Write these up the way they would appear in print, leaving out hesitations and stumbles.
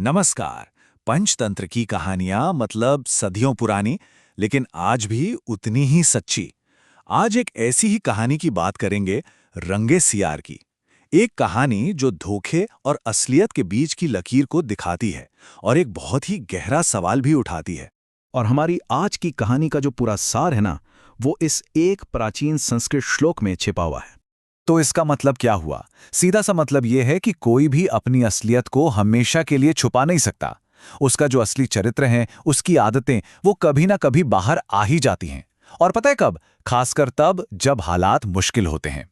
नमस्कार। पंचतंत्र की कहानियां मतलब सदियों पुरानी, लेकिन आज भी उतनी ही सच्ची। आज एक ऐसी ही कहानी की बात करेंगे, रंगे सियार की। एक कहानी जो धोखे और असलियत के बीच की लकीर को दिखाती है और एक बहुत ही गहरा सवाल भी उठाती है। और हमारी आज की कहानी का जो पूरा सार है ना, वो इस एक प्राचीन संस्कृत श्लोक में छिपा हुआ है। तो इसका मतलब क्या हुआ? सीधा सा मतलब यह है कि कोई भी अपनी असलियत को हमेशा के लिए छुपा नहीं सकता। उसका जो असली चरित्र है, उसकी आदतें, वो कभी ना कभी बाहर आ ही जाती हैं। और पता है कब? खासकर तब जब हालात मुश्किल होते हैं।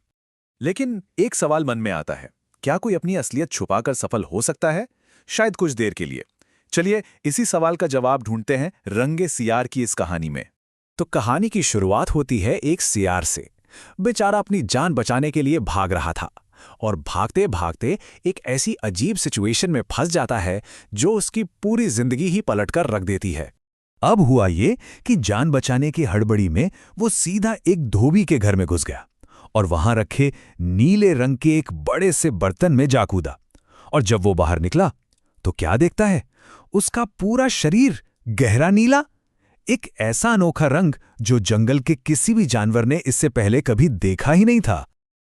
लेकिन एक सवाल मन में आता है, क्या कोई अपनी असलियत छुपाकर सफल हो सकता है? शायद कुछ देर के लिए। चलिए इसी सवाल का जवाब ढूंढते हैं रंगे सियार की इस कहानी में। तो कहानी की शुरुआत होती है एक सियार से। बेचारा अपनी जान बचाने के लिए भाग रहा था और भागते भागते एक ऐसी अजीब सिचुएशन में फंस जाता है जो उसकी पूरी जिंदगी ही पलटकर रख देती है। अब हुआ ये कि जान बचाने की हड़बड़ी में वो सीधा एक धोबी के घर में घुस गया और वहां रखे नीले रंग के एक बड़े से बर्तन में जा कूदा। और जब वो बाहर निकला तो क्या देखता है? उसका पूरा शरीर गहरा नीला, एक ऐसा अनोखा रंग जो जंगल के किसी भी जानवर ने इससे पहले कभी देखा ही नहीं था।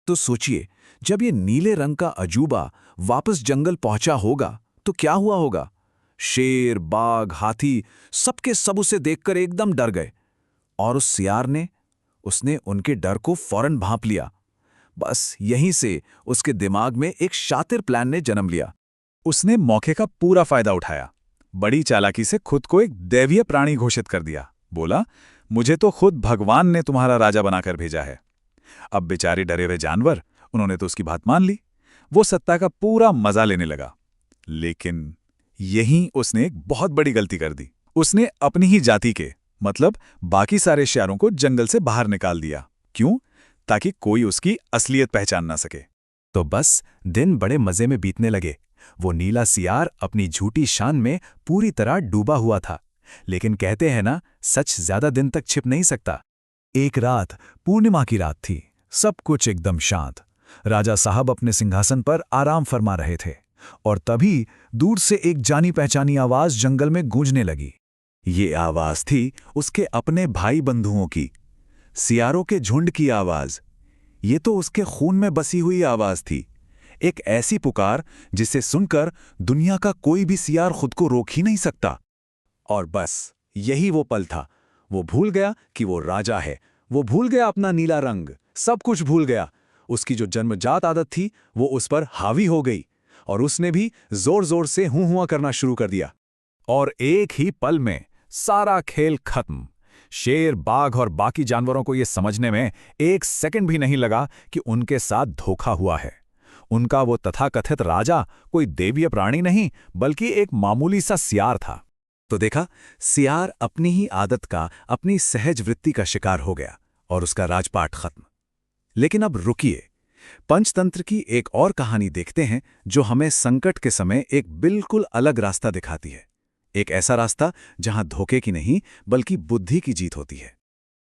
तो सोचिए, जब ये नीले रंग का अजूबा वापस जंगल पहुंचा होगा तो क्या हुआ होगा? शेर, बाघ, हाथी सबके सब उसे देखकर एकदम डर गए। और उस सियार ने उसने उनके डर को फौरन भांप लिया। बस यहीं से उसके दिमाग में एक शातिर प्लान ने जन्म लिया। उसने मौके का पूरा फायदा उठाया। बड़ी चालाकी से खुद को एक दैवीय प्राणी घोषित कर दिया। बोला, मुझे तो खुद भगवान ने तुम्हारा राजा बनाकर भेजा है। अब बेचारे डरे हुए जानवर, उन्होंने तो उसकी बात मान ली। वो सत्ता का पूरा मजा लेने लगा। लेकिन यहीं उसने एक बहुत बड़ी गलती कर दी। उसने अपनी ही जाति के, मतलब बाकी सारे शेरों को जंगल से बाहर निकाल दिया। क्यों? ताकि कोई उसकी असलियत पहचान ना सके। तो बस दिन बड़े मजे में बीतने लगे। वो नीला सियार अपनी झूठी शान में पूरी तरह डूबा हुआ था। लेकिन कहते हैं ना, सच ज्यादा दिन तक छिप नहीं सकता। एक रात, पूर्णिमा की रात थी। सब कुछ एकदम शांत। राजा साहब अपने सिंहासन पर आराम फरमा रहे थे और तभी दूर से एक जानी पहचानी आवाज जंगल में गूंजने लगी। ये आवाज थी उसके अपने भाई बंधुओं की, सियारों के झुंड की आवाज। ये तो उसके खून में बसी हुई आवाज थी। एक ऐसी पुकार जिसे सुनकर दुनिया का कोई भी सियार खुद को रोक ही नहीं सकता। और बस यही वो पल था। वो भूल गया कि वो राजा है। वो भूल गया अपना नीला रंग, सब कुछ भूल गया। उसकी जो जन्मजात आदत थी वो उस पर हावी हो गई और उसने भी जोर जोर से हूं हुआ करना शुरू कर दिया। और एक ही पल में सारा खेल खत्म। शेर, बाघ और बाकी जानवरों को यह समझने में एक सेकंड भी नहीं लगा कि उनके साथ धोखा हुआ है। उनका वो तथाकथित राजा कोई दैवीय प्राणी नहीं, बल्कि एक मामूली सा सियार था। तो देखा, सियार अपनी ही आदत का, अपनी सहज वृत्ति का शिकार हो गया और उसका राजपाट खत्म। लेकिन अब रुकिए, पंचतंत्र की एक और कहानी देखते हैं जो हमें संकट के समय एक बिल्कुल अलग रास्ता दिखाती है। एक ऐसा रास्ता जहां धोखे की नहीं बल्कि बुद्धि की जीत होती है।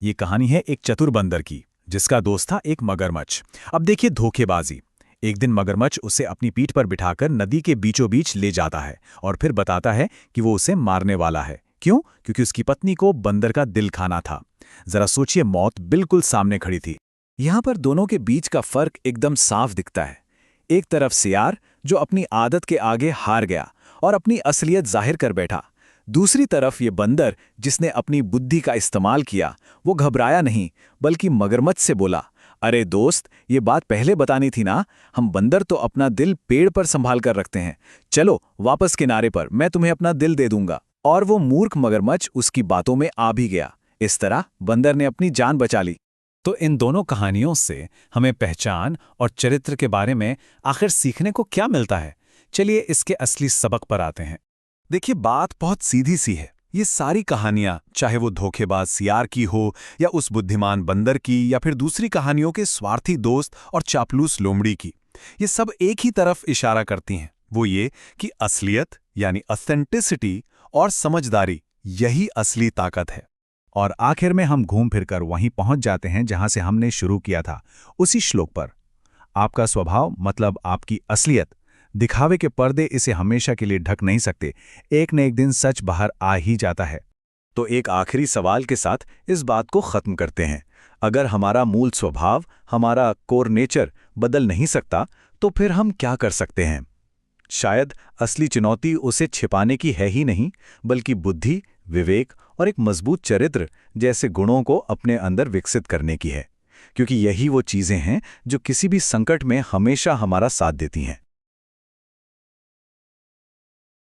ये कहानी है एक चतुर बंदर की, जिसका दोस्त था एक मगरमच्छ। अब देखिए धोखेबाजी। एक दिन मगरमच्छ उसे अपनी पीठ पर बिठाकर नदी के बीचों बीच ले जाता है और फिर बताता है कि वो उसे मारने वाला है। क्यों? क्योंकि उसकी पत्नी को बंदर का दिल खाना था। जरा सोचिए, मौत बिल्कुल सामने खड़ी थी। यहां पर दोनों के बीच का फर्क एकदम साफ दिखता है। एक तरफ सियार जो अपनी आदत के आगे हार गया और अपनी असलियत जाहिर कर बैठा। दूसरी तरफ ये बंदर जिसने अपनी बुद्धि का इस्तेमाल किया। वो घबराया नहीं, बल्कि मगरमच्छ से बोला, अरे दोस्त, ये बात पहले बतानी थी ना। हम बंदर तो अपना दिल पेड़ पर संभाल कर रखते हैं। चलो वापस किनारे पर, मैं तुम्हें अपना दिल दे दूंगा। और वो मूर्ख मगरमच्छ उसकी बातों में आ भी गया। इस तरह बंदर ने अपनी जान बचा ली। तो इन दोनों कहानियों से हमें पहचान और चरित्र के बारे में आखिर सीखने को क्या मिलता है? चलिए इसके असली सबक पर आते हैं। देखिए, बात बहुत सीधी सी है। ये सारी कहानियां, चाहे वो धोखेबाज सियार की हो या उस बुद्धिमान बंदर की या फिर दूसरी कहानियों के स्वार्थी दोस्त और चापलूस लोमड़ी की, ये सब एक ही तरफ इशारा करती हैं। वो ये कि असलियत यानी ऑथेंटिसिटी और समझदारी, यही असली ताकत है। और आखिर में हम घूम फिरकर वहीं पहुंच जाते हैं जहां से हमने शुरू किया था, उसी श्लोक पर। आपका स्वभाव मतलब आपकी असलियत दिखावे के पर्दे इसे हमेशा के लिए ढक नहीं सकते। एक न एक दिन सच बाहर आ ही जाता है। तो एक आखिरी सवाल के साथ इस बात को खत्म करते हैं। अगर हमारा मूल स्वभाव, हमारा कोर नेचर बदल नहीं सकता, तो फिर हम क्या कर सकते हैं? शायद असली चुनौती उसे छिपाने की है ही नहीं, बल्कि बुद्धि, विवेक और एक मजबूत चरित्र जैसे गुणों को अपने अंदर विकसित करने की है। क्योंकि यही वो चीजें हैं जो किसी भी संकट में हमेशा हमारा साथ देती हैं।